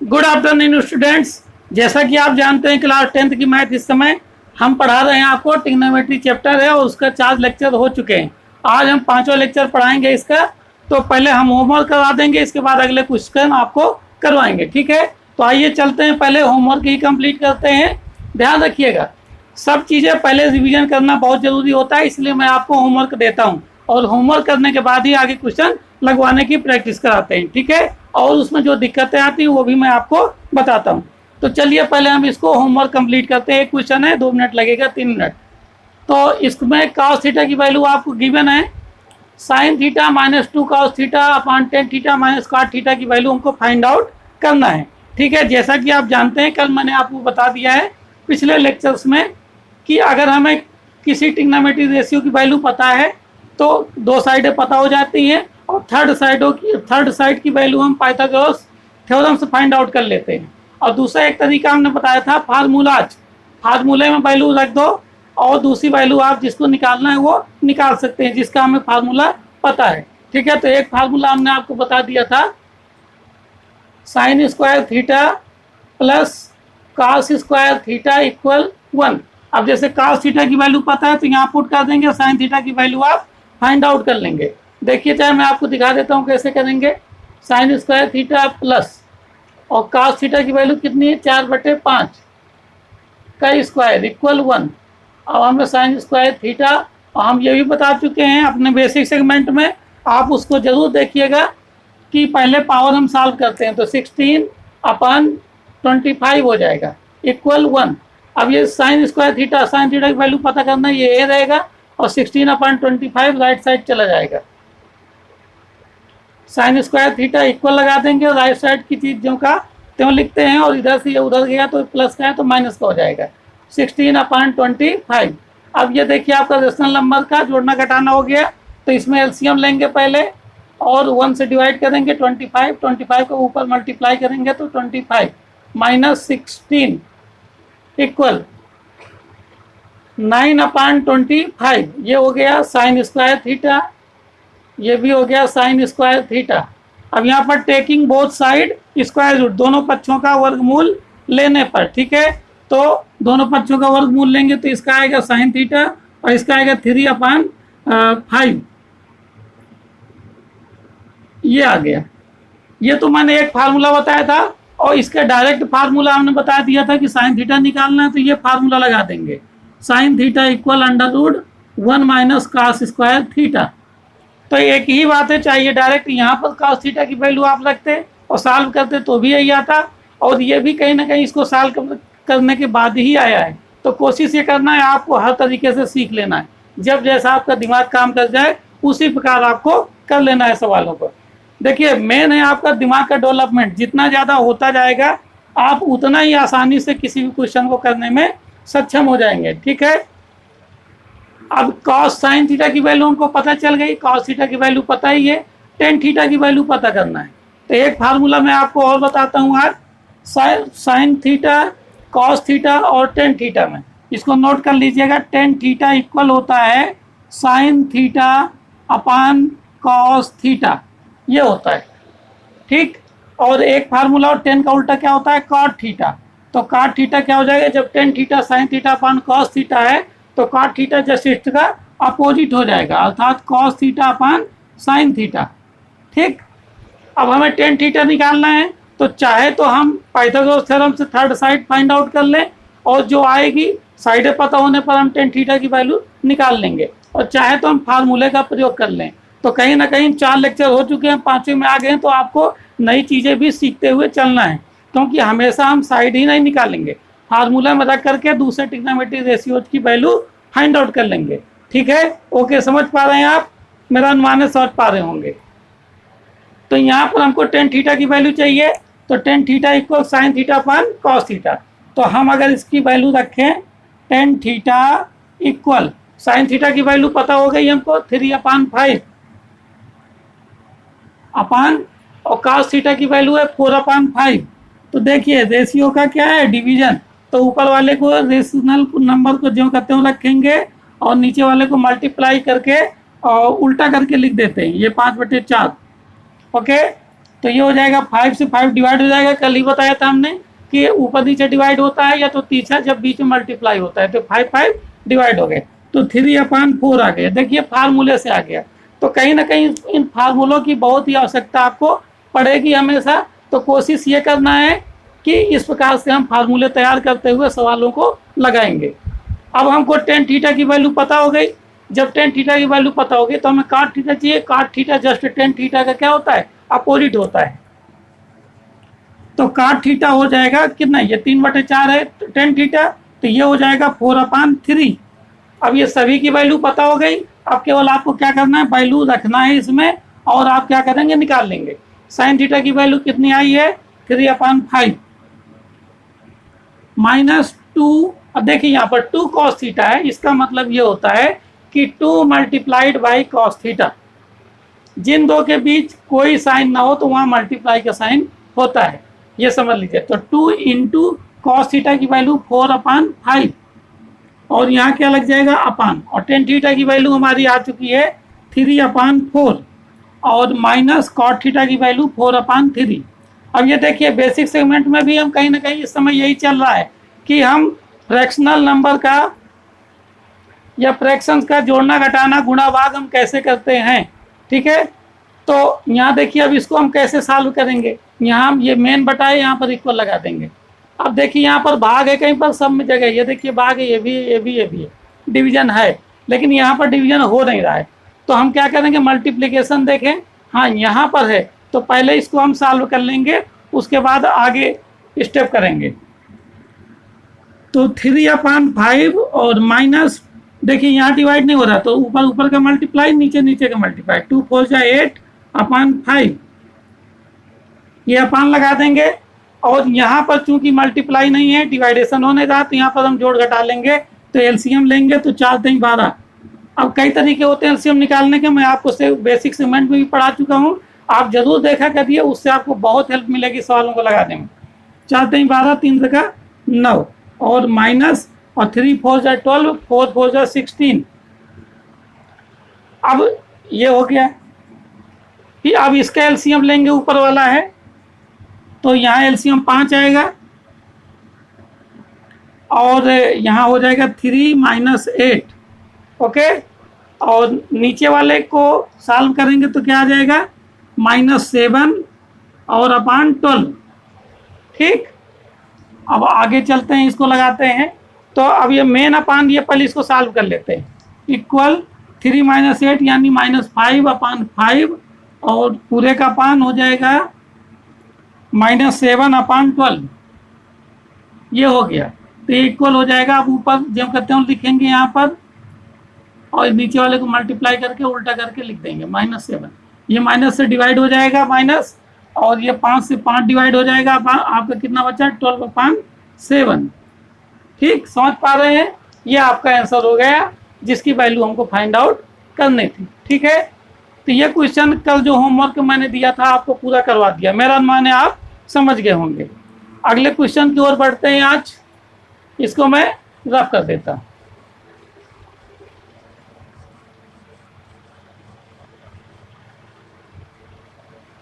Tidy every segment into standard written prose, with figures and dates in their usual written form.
Good afternoon students. जैसा कि आप जानते हैं क्लास 10th की मैथ इस समय हम पढ़ा रहे हैं। आपको ट्रिग्नोमेट्री चैप्टर है और उसका 4 लेक्चर हो चुके हैं। आज हम 5वां लेक्चर पढ़ाएंगे इसका। तो पहले हम होमवर्क करवा देंगे, इसके बाद अगले क्वेश्चन आपको करवाएंगे, ठीक है। तो आइए चलते हैं, पहले होमवर्क ही कंप्लीट करते हैं। ध्यान रखिएगा, सब चीज़ें पहले रिवीजन करना बहुत ज़रूरी होता है, इसलिए मैं आपको होमवर्क देता हूँ और होमवर्क करने के बाद ही आगे क्वेश्चन लगवाने की प्रैक्टिस कराते हैं, ठीक है। और उसमें जो दिक्कतें आती हैं वो भी मैं आपको बताता हूँ। तो चलिए पहले हम इसको होमवर्क कंप्लीट करते हैं। एक क्वेश्चन है, 2 मिनट लगेगा, 3 मिनट। तो इसमें cos थीटा की वैल्यू आपको गिवन है, sin theta -2 cos theta upon tan theta minus cot theta की वैल्यू हमको फाइंड आउट करना है, ठीक है। जैसा कि आप जानते हैं, कल मैंने आपको बता दिया है पिछले लेक्चर्स में कि अगर हमें किसी ट्रिग्नोमेट्री रेशियो की वैल्यू पता है तो 2 साइडें पता हो जाती हैं और थर्ड साइड की वैल्यू हम पाइथागोरस थ्योरम से फाइंड आउट कर लेते हैं। और दूसरा एक तरीका हमने बताया था, फार्मूले में वैल्यू रख दो और दूसरी वैल्यू आप जिसको निकालना है वो निकाल सकते हैं, जिसका हमें फार्मूला पता है, ठीक है। तो एक फार्मूला हमने आपको बता दिया था, sin² theta plus cos² theta equal 1। अब जैसे cos थीटा की वैल्यू पता है तो यहाँ पुट कर देंगे, sin थीटा की वैल्यू आप फाइंड आउट कर लेंगे। देखिए, चाहे मैं आपको दिखा देता हूँ कैसे करेंगे। sin² थीटा प्लस और cos थीटा की वैल्यू कितनी है, 4/5 का स्क्वायर इक्वल 1। अब हमें sin² थीटा, और हम ये भी बता चुके हैं अपने बेसिक सेगमेंट में, आप उसको जरूर देखिएगा कि पहले पावर हम सॉल्व करते हैं तो 16/25 हो जाएगा इक्वल 1। अब ये sin² थीटा की वैल्यू पता करना, ये ए रहेगा और 16/25 राइट साइड चला जाएगा। sin² थीटा इक्वल लगा देंगे और राइट साइड की चीज़ों का त्यों लिखते हैं और इधर से ये उधर गया तो प्लस का है तो माइनस का हो जाएगा 16/25। अब ये देखिए आपका रेशनल नंबर का जोड़ना घटाना हो गया, तो इसमें एलसीएम लेंगे पहले और 1 से डिवाइड करेंगे 25 को ऊपर मल्टीप्लाई करेंगे तो 25 माइनस 16 इक्वल 9/25। ये हो गया sin² थीटा, ये भी हो गया sin² थीटा। अब यहाँ पर taking both side square root, दोनों पक्षों का वर्गमूल लेने पर, ठीक है। तो दोनों पक्षों का वर्गमूल लेंगे तो इसका आएगा sin थीटा और इसका आएगा 3/5। ये आ गया। ये तो मैंने एक फार्मूला बताया था और इसका डायरेक्ट फार्मूला हमने बता दिया था कि sin थीटा निकालना है, तो ये फार्मूला लगा देंगे, sin theta equal √1 minus cos² theta. तो एक ही बात है, चाहिए डायरेक्ट यहाँ पर cos थीटा की वैल्यू आप रखते और सॉल्व करते तो भी यही आता, और ये भी कहीं ना कहीं इसको सॉल्व करने के बाद ही आया है। तो कोशिश ये करना है, आपको हर तरीके से सीख लेना है। जब जैसा आपका दिमाग काम कर जाए उसी प्रकार आपको कर लेना है सवालों को। देखिए, मेन है आपका दिमाग का डेवलपमेंट, जितना ज़्यादा होता जाएगा आप उतना ही आसानी से किसी भी क्वेश्चन को करने में सक्षम हो जाएंगे, ठीक है। अब cos sin थीटा की वैल्यू हमको पता चल गई, cos थीटा की वैल्यू पता ही है, tan थीटा की वैल्यू पता करना है। तो एक फार्मूला मैं आपको और बताता हूँ आज, sin थीटा, cos थीटा और tan थीटा में, इसको नोट कर लीजिएगा। tan थीटा इक्वल होता है sin theta upon cos theta, ये होता है, ठीक। और एक फार्मूला और tan का उल्टा क्या होता है, cot थीटा। तो cot थीटा क्या हो जाएगा, जब tan theta sin theta upon cos theta है तो cot थीटा जस्ट इसका अपोजिट हो जाएगा, अर्थात cos theta upon sin theta, ठीक। अब हमें tan थीटा निकालना है, तो चाहे तो हम पाइथागोरस थ्योरम से थर्ड साइड फाइंड आउट कर लें और जो आएगी साइडें पता होने पर हम tan थीटा की वैल्यू निकाल लेंगे, और चाहे तो हम फार्मूले का प्रयोग कर लें। तो कहीं ना कहीं 4 लेक्चर हो चुके हैं, 5वें में आ गए हैं, तो आपको नई चीज़ें भी सीखते हुए चलना है, क्योंकि हमेशा हम साइड ही नहीं निकालेंगे, फार्मूला में रख करके दूसरे ट्रिग्नोमेट्री रेशियोज की वैल्यू फाइंड आउट कर लेंगे, ठीक है। ओके, समझ पा रहे हैं आप, मेरा अनुमान है समझ पा रहे होंगे। तो यहाँ पर हमको tan थीटा की वैल्यू चाहिए, तो tan theta equal sin theta upon cos theta. तो हम अगर इसकी वैल्यू रखें, tan theta equal sin theta की वैल्यू पता हो गई हमको 3/5 अपॉन, और cos थीटा की वैल्यू है 4/5। तो देखिए रेशियो का क्या है, डिवीजन। तो ऊपर वाले को रेशनल नंबर को जो करते हो रखेंगे और नीचे वाले को मल्टीप्लाई करके और उल्टा करके लिख देते हैं, ये 5/4, ओके। तो ये हो जाएगा 5 से 5 डिवाइड हो जाएगा। कल ही बताया था हमने कि ऊपर नीचे डिवाइड होता है या तो तीसरा जब बीच में मल्टीप्लाई होता है, तो 5 5 डिवाइड हो गए, तो 3/4 आ गया। देखिए फार्मूले से आ गया। तो कहीं ना कहीं इन फार्मूलों की बहुत ही आवश्यकता आपको पड़ेगी हमेशा। तो कोशिश ये करना है कि इस प्रकार से हम फार्मूले तैयार करते हुए सवालों को लगाएंगे। अब हमको tan थीटा की वैल्यू पता हो गई। जब tan थीटा की वैल्यू पता होगी तो हमें cot थीटा चाहिए। cot theta just tan theta का क्या होता है, अपोजिट होता है। तो cot थीटा हो जाएगा कितना, ये 3/4 है tan थीटा, तो ये हो जाएगा 4/3। अब ये सभी की वैल्यू पता हो गई। अब केवल आपको क्या करना है, वैल्यू रखना है इसमें, और आप क्या करेंगे, निकाल लेंगे। साइन थीटा की वैल्यू कितनी आई है, 3/5 -2। अब देखिए यहाँ पर 2 cos थीटा है, इसका मतलब ये होता है कि 2 मल्टीप्लाइड बाई cos थीटा। जिन दो के बीच कोई साइन ना हो तो वहाँ मल्टीप्लाई का साइन होता है, ये समझ लीजिए। तो 2 इंटू cos थीटा की वैल्यू 4/5, और यहाँ क्या लग जाएगा, अपान, और tan थीटा की वैल्यू हमारी आ चुकी है 3/4, और माइनस cot थीटा की वैल्यू 4/3। अब ये देखिए बेसिक सेगमेंट में भी हम कहीं ना कहीं इस समय यही चल रहा है कि हम फ्रैक्शनल नंबर का या फ्रैक्शंस का जोड़ना घटाना गुणा भाग हम कैसे करते हैं, ठीक है। तो यहाँ देखिए अब इसको हम कैसे सॉल्व करेंगे। यहाँ हम ये मेन बटाए यहाँ पर इक्वल लगा देंगे। अब देखिए यहाँ पर भाग है कहीं पर, सब में जगह, ये देखिए भाग है, ये भी है, ये भी, ये भी है, डिवीजन है, लेकिन यहाँ पर डिवीजन हो नहीं रहा है। तो हम क्या करेंगे, मल्टीप्लिकेशन देखें, हाँ यहाँ पर है, तो पहले इसको हम सॉल्व कर लेंगे, उसके बाद आगे स्टेप करेंगे। तो 3/5 और माइनस, देखिए यहाँ डिवाइड नहीं हो रहा, तो ऊपर ऊपर का मल्टीप्लाई, नीचे नीचे का मल्टीप्लाई, 2 4 जा 8/5, ये अपान लगा देंगे। और यहाँ पर चूंकि मल्टीप्लाई नहीं है, डिवाइडेशन होने का, तो यहाँ पर हम जोड़ घटा लेंगे, तो एलसीएम लेंगे तो 4 3 12। अब कई तरीके होते हैं एलसीएम निकालने के, मैं आपको से बेसिक सेगमेंट में भी पढ़ा चुका हूँ, आप जरूर देखा करिए, उससे आपको बहुत हेल्प मिलेगी सवालों को लगाने में। 4 3 12, 3 3 9, और माइनस, और 3 4 जा 12, 4 4 जा 16। अब ये हो गया। फिर अब इसका एलसीएम लेंगे, ऊपर वाला है, तो यहाँ एलसीएम 5 आएगा, और यहाँ हो जाएगा 3 - 8, ओके। और नीचे वाले को सॉल्व करेंगे तो क्या आ जाएगा, -7 और अपान 12, ठीक। अब आगे चलते हैं, इसको लगाते हैं। तो अब ये मेन अपान, ये पहले इसको सॉल्व कर लेते हैं। इक्वल 3 - 8 यानी -5/5, और पूरे का अपान हो जाएगा -7/12, ये हो गया। तो इक्वल हो जाएगा। अब ऊपर जब करते हैं लिखेंगे यहाँ पर, और नीचे वाले को मल्टीप्लाई करके उल्टा करके लिख देंगे -7। ये माइनस से डिवाइड हो जाएगा माइनस, और ये 5 से 5 डिवाइड हो जाएगा। आपका कितना बचा, 12/7, ठीक। समझ पा रहे हैं, ये आपका आंसर हो गया जिसकी वैल्यू हमको फाइंड आउट करनी थी, ठीक है। तो ये क्वेश्चन कल जो होमवर्क मैंने दिया था आपको पूरा करवा दिया, मेरा अनुमान है आप समझ गए होंगे। अगले क्वेश्चन की ओर बढ़ते हैं। आज इसको मैं रफ कर देता हूं।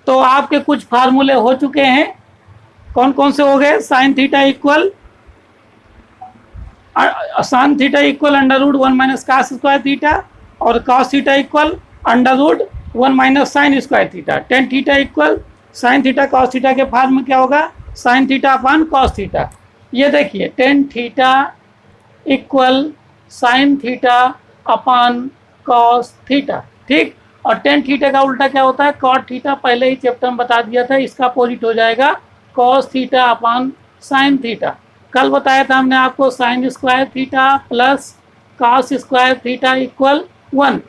तो आपके कुछ फार्मूले हो चुके हैं, कौन कौन से हो गए, sign theta equal √1 - cos² theta, और cos theta equal √1 - sin² theta. tan theta equal sine theta cos theta के फॉर्म में क्या होगा, साइन थीटा अपान cos थीटा। ये देखिए tan theta equal sine theta अपान cos थीटा, ठीक। और tan थीटा का उल्टा क्या होता है, cot थीटा, पहले ही चैप्टर में बता दिया था, इसका अपोजिट हो जाएगा cos theta upon sine theta. कल बताया था हमने आपको sin² theta plus cos² theta equal 1।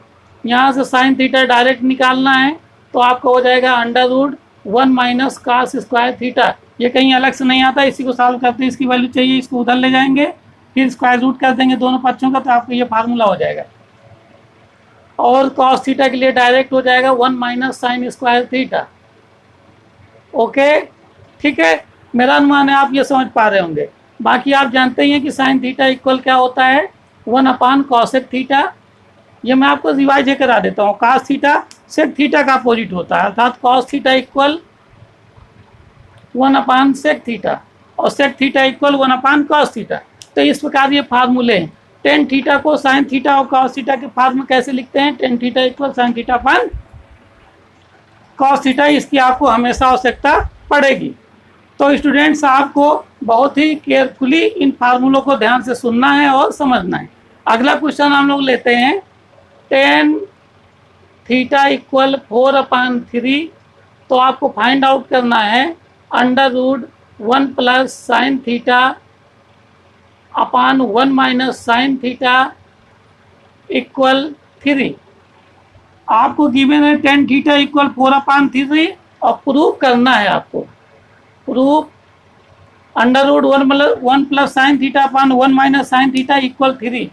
यहाँ से साइन थीटा डायरेक्ट निकालना है, तो आपको हो जाएगा √1 - cos² थीटा। ये कहीं अलग से नहीं आता, इसी को सॉल्व करते हैं, इसकी वैल्यू चाहिए, इसको उधर ले जाएंगे, फिर स्क्वायर रूट कर देंगे दोनों पक्षों का, तो आपको ये फार्मूला हो जाएगा। और cos थीटा के लिए डायरेक्ट हो जाएगा 1 - sin² थीटा, ओके, ठीक है। मेरा अनुमान है आप ये समझ पा रहे होंगे। बाकी आप जानते ही हैं कि साइन थीटा इक्वल क्या होता है, 1 cosec थीटा। ये मैं आपको रिवाइज करा देता हूँ। cos थीटा sec थीटा का अपोजिट होता है, अर्थात cos theta equal 1 upon sec theta और sec theta equal 1 upon cos theta. तो इस प्रकार ये फार्मूले हैं। टेन थीटा को साइन थीटा और कॉस थीटा के फॉर्म में कैसे लिखते हैं? Tan theta equal sine theta upon cos theta. इसकी आपको हमेशा आवश्यकता पड़ेगी। तो स्टूडेंट्स आपको बहुत ही केयरफुली इन फार्मूलों को ध्यान से सुनना है और समझना है। अगला क्वेश्चन हम लोग लेते हैं टेन थीटा इक्वल 4/3। तो आपको फाइंड आउट करना है under root 1 plus sine theta upon 1 minus sine theta equal 3। आपको गिवन है टेन थीटा इक्वल 4/3 और प्रूफ करना है आपको। Proof under root 1 plus sine theta upon 1 minus sine theta equal 3।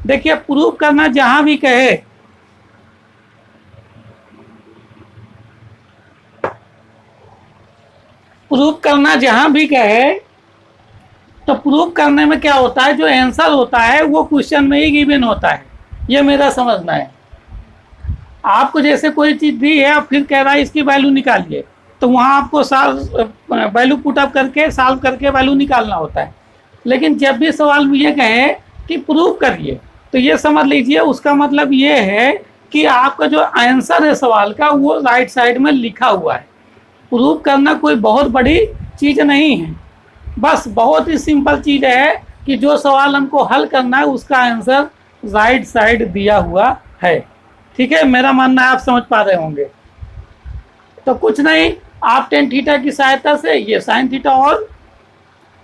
देखिए प्रूफ करना जहां भी कहे प्रूफ करना जहां भी कहे तो प्रूफ करने में क्या होता है, जो आंसर होता है वो क्वेश्चन में ही गिवन होता है। ये मेरा समझना है। आपको जैसे कोई चीज़ दी है और फिर कह रहा है इसकी वैल्यू निकालिए, तो वहाँ आपको वैल्यू पुटअप करके सॉल्व करके वैल्यू निकालना होता है। लेकिन जब भी सवाल में ये कहे कि प्रूफ करिए, तो ये समझ लीजिए उसका मतलब ये है कि आपका जो आंसर है सवाल का वो राइट साइड में लिखा हुआ है। प्रूफ करना कोई बहुत बड़ी चीज़ नहीं है, बस बहुत ही सिंपल चीज़ है कि जो सवाल हमको हल करना है उसका आंसर राइट साइड दिया हुआ है। ठीक है, मेरा मानना है आप समझ पा रहे होंगे। तो कुछ नहीं, आप टेन थीटा की सहायता से ये साइन थीटा और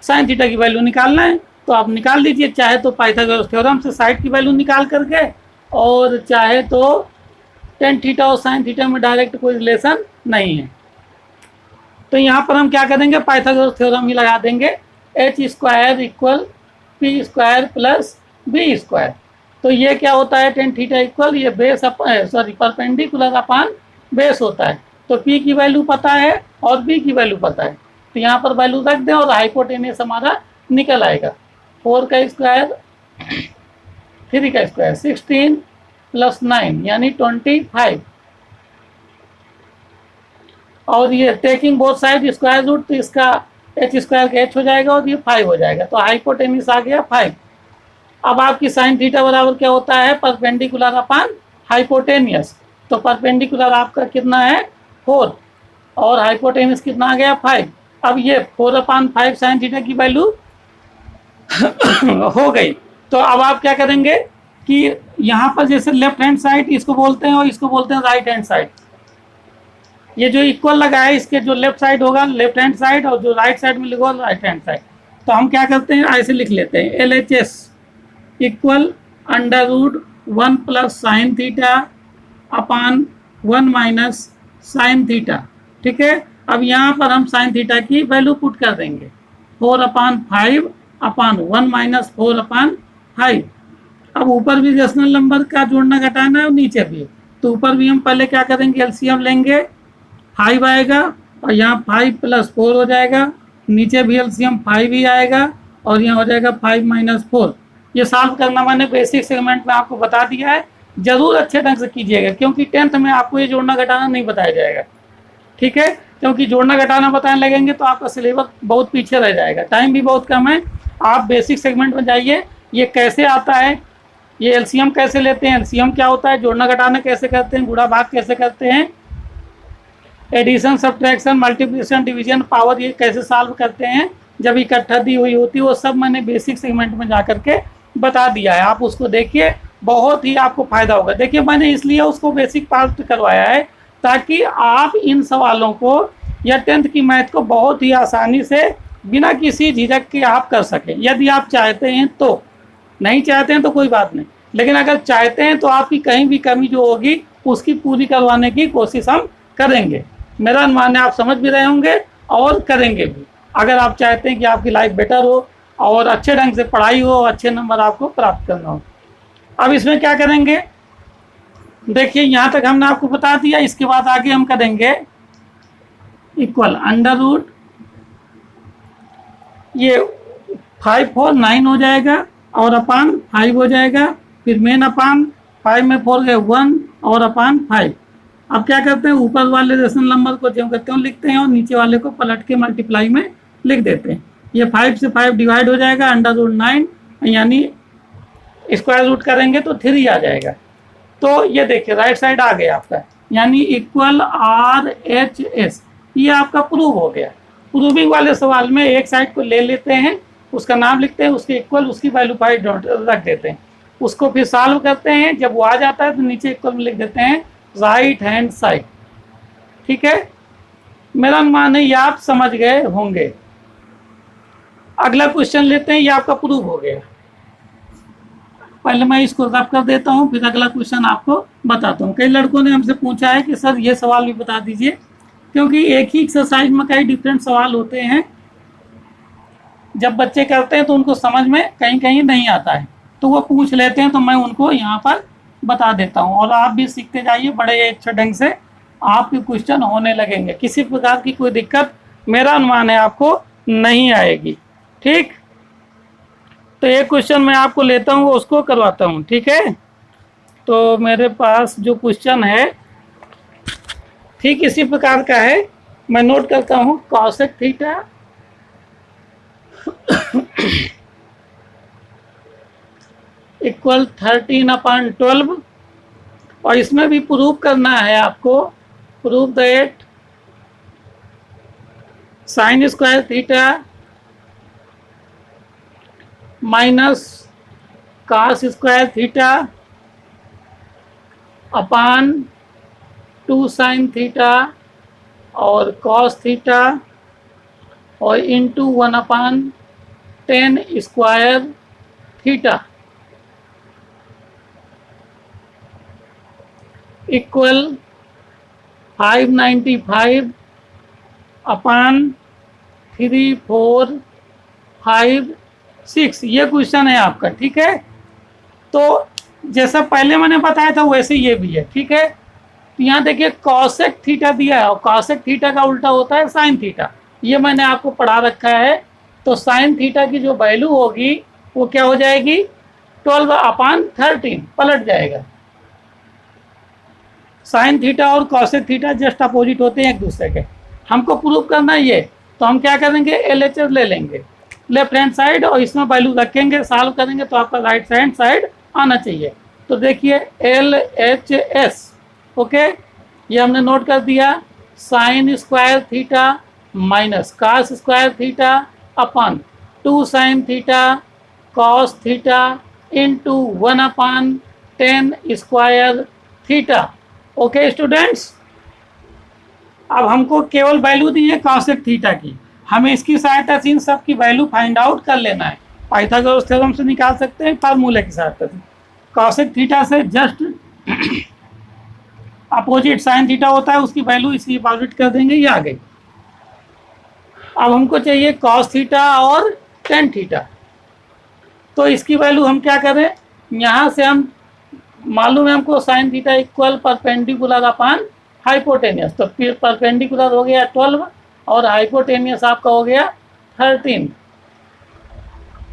साइन थीटा की वैल्यू निकालना है तो आप निकाल लीजिए। चाहे तो पाइथागोरस थ्योरम से साइड की वैल्यू निकाल करके, और चाहे तो टेन थीटा और साइन थीटा में डायरेक्ट कोई रिलेशन नहीं है। तो यहाँ पर हम क्या करेंगे, पाइथागोरस थ्योरम ही लगा देंगे। H square equal P square plus B square. तो ये क्या होता है, टेन थीटा इक्वल ये बेस परपेंडिकुलर अपान बेस होता है। तो पी की वैल्यू पता है और बी की वैल्यू पता है, तो यहाँ पर वैल्यू रख दें और हाइपोटेनस हमारा निकल आएगा। 4 का स्क्वायर 3 का स्क्वायर 16 प्लस 9 यानी 25। और ये taking both side square root, तो इसका एच स्क्वायर का एच हो जाएगा और ये 5 हो जाएगा। तो हाइपोटेनस आ गया 5। अब आपकी साइन थीटा बराबर क्या होता है, परपेंडिकुलर अपान हाइपोटेनियस। तो परपेंडिकुलर आपका कितना है 4 और हाइपोटेनस कितना आ गया 5। अब ये 4/5 साइन थीटा की वैल्यू हो गई। तो अब आप क्या करेंगे कि यहाँ पर जैसे लेफ्ट हैंड साइड इसको बोलते हैं और इसको बोलते हैं राइट हैंड साइड। ये जो इक्वल लगा है इसके जो लेफ्ट साइड होगा लेफ्ट हैंड साइड और जो राइट साइड में लिखा राइट हैंड साइड। तो हम क्या करते हैं, ऐसे लिख लेते हैं LHS equal under root 1 plus sine theta upon 1 minus sine theta. ठीक है, अब यहाँ पर हम साइन थीटा की वैल्यू पुट कर देंगे 4/5 अपान 1 माइनस 4/5। अब ऊपर भी रेशनल नंबर का जोड़ना घटाना है और नीचे भी, तो ऊपर भी हम पहले क्या करेंगे, एलसीएम लेंगे 5 आएगा और यहाँ 5 + 4 हो जाएगा। नीचे भी एलसीएम 5 ही आएगा और यहाँ हो जाएगा 5 - 4। ये सॉल्व करना मैंने बेसिक सेगमेंट में आपको बता दिया है। जरूर अच्छे ढंग से कीजिएगा क्योंकि 10th में आपको ये जोड़ना घटाना नहीं बताया जाएगा। ठीक है, क्योंकि जोड़ना घटाना बताने लगेंगे तो आपका सिलेबस बहुत पीछे रह जाएगा, टाइम भी बहुत कम है। आप बेसिक सेगमेंट में जाइए, ये कैसे आता है, ये एलसीएम कैसे लेते हैं, एलसीएम क्या होता है, जोड़ना घटाना कैसे करते हैं, गुणा भाग कैसे करते हैं, addition subtraction multiplication division power ये कैसे सॉल्व करते हैं जब इकट्ठा दी हुई होती है, वो सब मैंने बेसिक सेगमेंट में जा करके बता दिया है। आप उसको देखिए, बहुत ही आपको फायदा होगा। देखिए मैंने इसलिए उसको बेसिक पार्ट करवाया है ताकि आप इन सवालों को या 10th की मैथ को बहुत ही आसानी से बिना किसी झिझक के आप कर सकें, यदि आप चाहते हैं तो। नहीं चाहते हैं तो कोई बात नहीं, लेकिन अगर चाहते हैं तो आपकी कहीं भी कमी जो होगी उसकी पूरी करवाने की कोशिश हम करेंगे। मेरा अनुमान है आप समझ भी रहे होंगे और करेंगे भी, अगर आप चाहते हैं कि आपकी लाइफ बेटर हो और अच्छे ढंग से पढ़ाई हो, अच्छे नंबर आपको प्राप्त करना हो। अब इसमें क्या करेंगे, देखिए यहाँ तक हमने आपको बता दिया। इसके बाद आगे हम करेंगे इक्वल अंडर रूट, ये 5 4 9 हो जाएगा और अपान 5 हो जाएगा, फिर मेन अपान 5 में 4 गए 1 और अपान 5। अब क्या करते हैं, ऊपर वाले रेशनल नंबर को जो करते हैं लिखते हैं और नीचे वाले को पलट के मल्टीप्लाई में लिख देते हैं। ये 5 से 5 डिवाइड हो जाएगा, √9 यानी स्क्वायर रूट करेंगे तो 3 आ जाएगा। तो ये देखिए राइट साइड आ गया आपका, यानी इक्वल RHS, ये आपका प्रूव हो गया। प्रूविंग वाले सवाल में एक साइड को ले लेते हैं, उसका नाम लिखते हैं, उसके इक्वल उसकी वैल्यू 5 रख देते हैं, उसको फिर सॉल्व करते हैं। जब वो आ जाता है तो नीचे इक्वल में लिख देते हैं राइट हैंड साइड। ठीक है, मेरा अनुमान है ये आप समझ गए होंगे। अगला क्वेश्चन लेते हैं, ये आपका प्रूव हो गया। पहले मैं इसको रब कर देता हूँ, फिर अगला क्वेश्चन आपको बताता हूँ। कई लड़कों ने हमसे पूछा है कि सर ये सवाल भी बता दीजिए, क्योंकि एक ही एक्सरसाइज में कई डिफरेंट सवाल होते हैं। जब बच्चे करते हैं तो उनको समझ में कहीं कहीं नहीं आता है, तो वो पूछ लेते हैं, तो मैं उनको यहाँ पर बता देता हूँ। और आप भी सीखते जाइए, बड़े अच्छे ढंग से आपके क्वेश्चन होने लगेंगे। किसी प्रकार की कोई दिक्कत मेरा अनुमान है आपको नहीं आएगी। ठीक, तो एक क्वेश्चन मैं आपको लेता हूँ, उसको करवाता हूँ। ठीक है, तो मेरे पास जो क्वेश्चन है ठीक इसी प्रकार का है, मैं नोट करता हूँ। कॉसेक थीटा इक्वल 13/12, और इसमें भी प्रूव करना है आपको, prove that sine square theta minus cos square theta upon 2 sign theta और कॉस थीटा और इंटू 1/10 स्क्वायर थीटा इक्वल 595/3456। ये क्वेश्चन है आपका। ठीक है, तो जैसा पहले मैंने बताया था वैसे ये भी है। ठीक है, तो यहाँ देखिए कॉसेक थीटा दिया है, और कॉसेक थीटा का उल्टा होता है साइन थीटा, ये मैंने आपको पढ़ा रखा है। तो साइन थीटा की जो वैल्यू होगी वो क्या हो जाएगी, 12/13 पलट जाएगा। साइन थीटा और कॉसेक थीटा जस्ट अपोजिट होते हैं एक दूसरे के। हमको प्रूव करना है ये, तो हम क्या करेंगे, LHS ले लेंगे लेफ्ट हैंड साइड, और इसमें वैल्यू रखेंगे, सॉल्व करेंगे तो आपका राइट हैंड साइड आना चाहिए। तो देखिए LHS, ओके, ये हमने नोट कर दिया। Sine square theta minus cos square theta upon 2 sine theta cos theta into 1/10 square theta. Okay students, अब हमको केवल वैल्यू दी है कॉसेक थीटा की, हमें इसकी सहायता से इन सब की वैल्यू फाइंड आउट कर लेना है। पाइथागोरस थ्योरम से निकाल सकते हैं, फार्मूले की सहायता से। कॉसेक थीटा से जस्ट अपोजिट साइन थीटा होता है, उसकी वैल्यू इसकी अपोजिट कर देंगे, ये आ गई। अब हमको चाहिए कॉस थीटा और टेन थीटा, तो इसकी वैल्यू हम क्या करें, यहाँ से हम मालूम है हमको साइन थीटा इक्वल परपेंडिकुलर अपान हाइपोटेनियस, तो फिर परपेंडिकुलर हो गया 12 और हाइपोटेनियस आपका हो गया 13।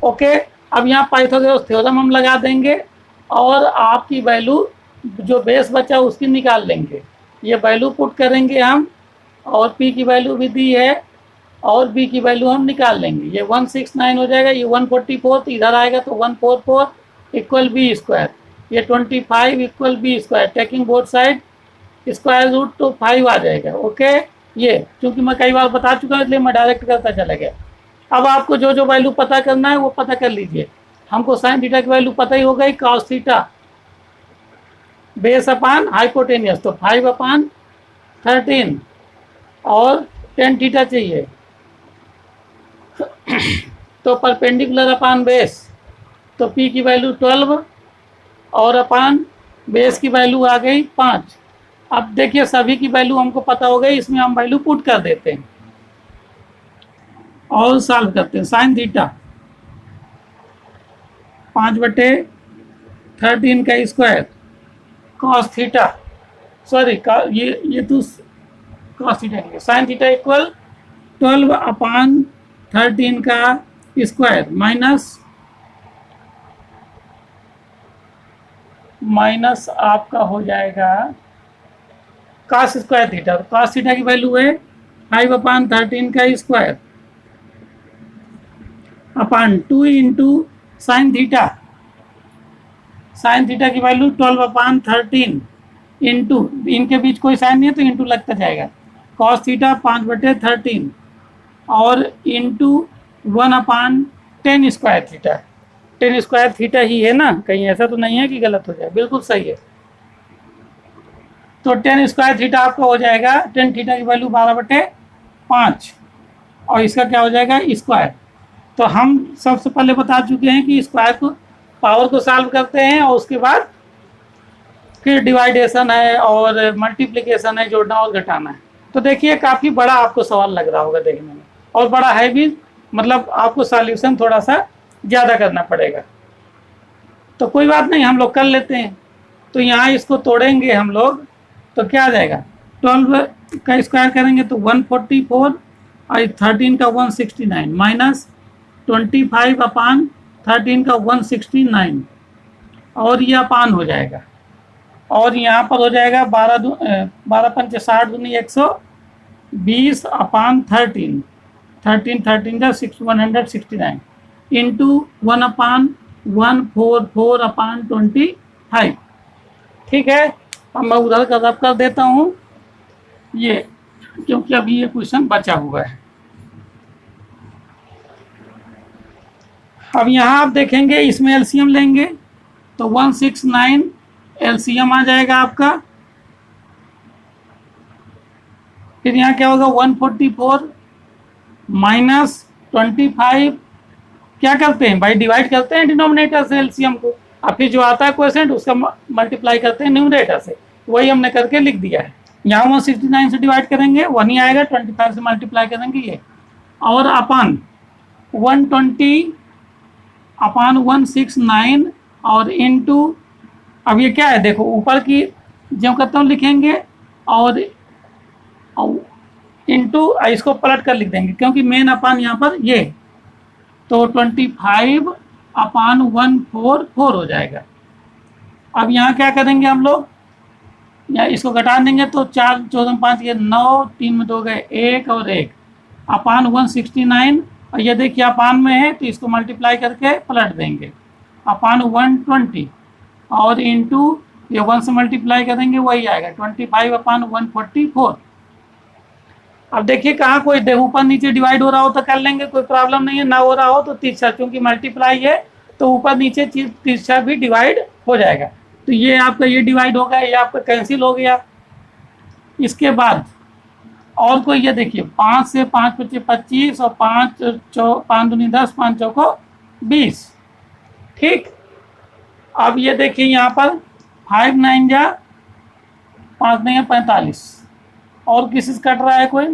ओके, अब यहाँ पाइथागोरस थ्योरम हम लगा देंगे और आपकी वैल्यू जो बेस बचा उसकी निकाल लेंगे। ये वैल्यू पुट करेंगे हम, और p की वैल्यू भी दी है और b की वैल्यू हम निकाल लेंगे। ये 169 हो जाएगा, ये 144, तो इधर आएगा तो 144 इक्वल बी स्क्वायर, ये 25 equal B square, taking both side square root तो 5 आ जाएगा। ओके, ये क्योंकि मैं कई बार बता चुका हूँ इसलिए मैं डायरेक्ट करता चला गया। अब आपको जो जो वैल्यू पता करना है वो पता कर लीजिए। हमको साइन थीटा की वैल्यू पता ही हो गई, cos theta base upon hypotenuse, तो 5/13 और टेन थीटा चाहिए, तो परपेंडिकुलर अपान बेस, तो p की वैल्यू 12 और अपान बेस की वैल्यू आ गई 5। अब देखिए सभी की वैल्यू हमको पता हो गई, इसमें हम वैल्यू पुट कर देते हैं और सॉल्व करते हैं। साइन थीटा 5/13 का स्क्वायर, कॉस थीटा सॉरी ये तो कॉस थीटा नहीं है, साइन थीटा इक्वल 12/13 का स्क्वायर माइनस आपका हो जाएगा cos स्क्वायर थीटा, तो cos थीटा की वैल्यू है 5/13 का square upon 2 into sine theta, sign theta की वैल्यू 12/13 इंटू, इनके बीच कोई साइन नहीं है तो इंटू लगता जाएगा, cos थीटा 5/13 और into 1/10 square theta, 10 square theta ही है ना, कहीं ऐसा तो नहीं है कि गलत हो जाए, बिल्कुल सही है। तो 10 स्क्वायर थीटा आपका हो जाएगा, 10 थीटा की वैल्यू 12/5 और इसका क्या हो जाएगा स्क्वायर। तो हम सबसे पहले बता चुके हैं कि स्क्वायर को पावर को सॉल्व करते हैं और उसके बाद फिर डिवाइडेशन है और मल्टीप्लिकेशन है, जोड़ना और घटाना है। तो देखिए काफ़ी बड़ा आपको सवाल लग रहा होगा देखने में, और बड़ा है भी, मतलब आपको सॉल्यूशन थोड़ा सा ज़्यादा करना पड़ेगा। तो कोई बात नहीं, हम लोग कर लेते हैं। तो यहाँ इसको तोड़ेंगे हम लोग, तो क्या आ जाएगा, 12 का स्क्वायर करेंगे तो 144 और 13 का 169 माइनस 25/13 का 169 और ये अपान हो जाएगा, और यहाँ पर हो जाएगा 12 पंचे 60 दूनी 120/13, 13 का 169 इंटू 1/144/25। ठीक है, अब मैं उधर का रब कर देता हूँ ये, क्योंकि अभी ये क्वेश्चन बचा हुआ है। अब यहाँ आप देखेंगे इसमें एलसीएम लेंगे तो 169 एलसीएम आ जाएगा आपका, फिर यहाँ क्या होगा 144 माइनस 25, क्या करते हैं भाई, डिवाइड करते हैं डिनोमिनेटर से एलसीएम को, और फिर जो आता है क्वोशिएंट उसका मल्टीप्लाई करते हैं न्यूमरेटर से, वही हमने करके लिख दिया है। यहाँ 169 से डिवाइड करेंगे वही आएगा, 25 से मल्टीप्लाई करेंगे ये, और अपान 169 और इनटू, अब ये क्या है देखो, ऊपर की जो करता हूँ लिखेंगे और इनटू इसको पलट कर लिख देंगे, क्योंकि मेन अपान यहाँ पर ये, तो 25/144 हो जाएगा। अब यहाँ क्या करेंगे हम लोग, यहाँ इसको घटा देंगे तो 4 14 5 ये 9, 3 में 2 गए 1 और 1 अपान 169, और ये देखिए अपान में है तो इसको मल्टीप्लाई करके पलट देंगे अपान 120 और इंटू ये 1 से मल्टीप्लाई करेंगे वही आएगा 25/144। अब देखिए कहाँ कोई ऊपर नीचे डिवाइड हो रहा हो तो कर लेंगे, कोई प्रॉब्लम नहीं है, ना हो रहा हो तो तिरछा, क्योंकि मल्टीप्लाई है तो ऊपर नीचे तिरछा भी डिवाइड हो जाएगा। तो ये आपका ये डिवाइड हो गया, ये आपका कैंसिल हो गया। इसके बाद और कोई, ये देखिए 5 से 5 × 25 और 5 दूनी 10, 5 चौको 20। ठीक, अब ये देखिए यहाँ पर 5 9 जा 5 नहीं 45, और किसी से कट रहा है कोई,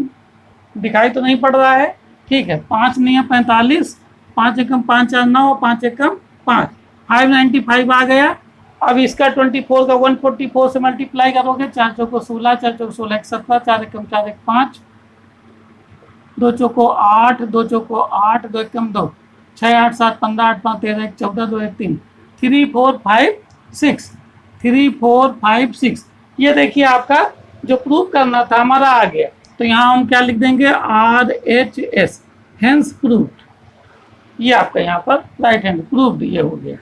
दिखाई तो नहीं पड़ रहा है। ठीक है, 5 नहीं 45, 5 एकम 5 4 9, 5 एकम 5, 595 आ गया। अब इसका 24 का 144 से मल्टीप्लाई करोगे, 4 चौको 16, 4 चौको 16 17, 4 एकम 4 1 5, 2 चौको 8, 2 चौको 8, 2 एकम 2, 6 8 7 15, 8 5 13 1 14, 2 1 3, 3 4 5 6, 3 4 5 6। ये देखिए आपका जो प्रूव करना था हमारा आ गया। तो यहाँ हम क्या लिख देंगे, RHS, हेंस प्रूव्ड। ये आपका यहाँ पर राइट हैंड प्रूव्ड ये हो गया।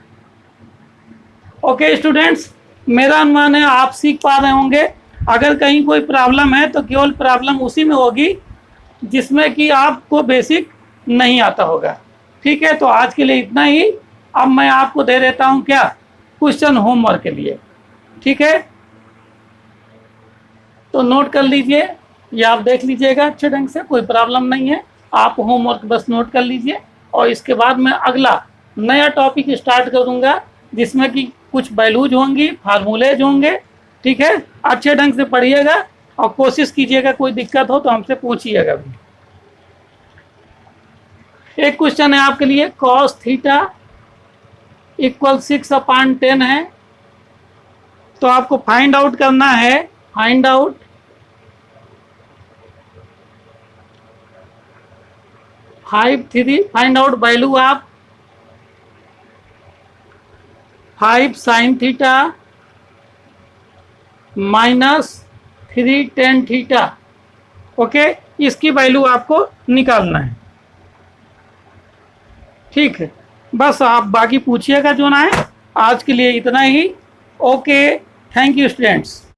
ओके स्टूडेंट्स, मेरा अनुमान है आप सीख पा रहे होंगे। अगर कहीं कोई प्रॉब्लम है तो केवल प्रॉब्लम उसी में होगी जिसमें कि आपको बेसिक नहीं आता होगा। ठीक है, तो आज के लिए इतना ही। अब मैं आपको दे देता हूँ क्या, क्वेश्चन होमवर्क के लिए। ठीक है, तो नोट कर लीजिए या आप देख लीजिएगा अच्छे ढंग से, कोई प्रॉब्लम नहीं है। आप होमवर्क बस नोट कर लीजिए, और इसके बाद मैं अगला नया टॉपिक स्टार्ट करूँगा जिसमें कि कुछ वैल्यूज होंगी, फार्मूलेज होंगे। ठीक है, अच्छे ढंग से पढ़िएगा और कोशिश कीजिएगा, कोई दिक्कत हो तो हमसे पूछिएगा भी। एक क्वेश्चन है आपके लिए, cos थीटा इक्वल 6/10 है, तो आपको फाइंड आउट करना है, find out find out value आप 5 sin theta minus 3 tan theta. Okay, इसकी वैल्यू आपको निकालना है। ठीक है, बस आप बाकी पूछिएगा जो ना है। आज के लिए इतना ही। Okay, thank you students.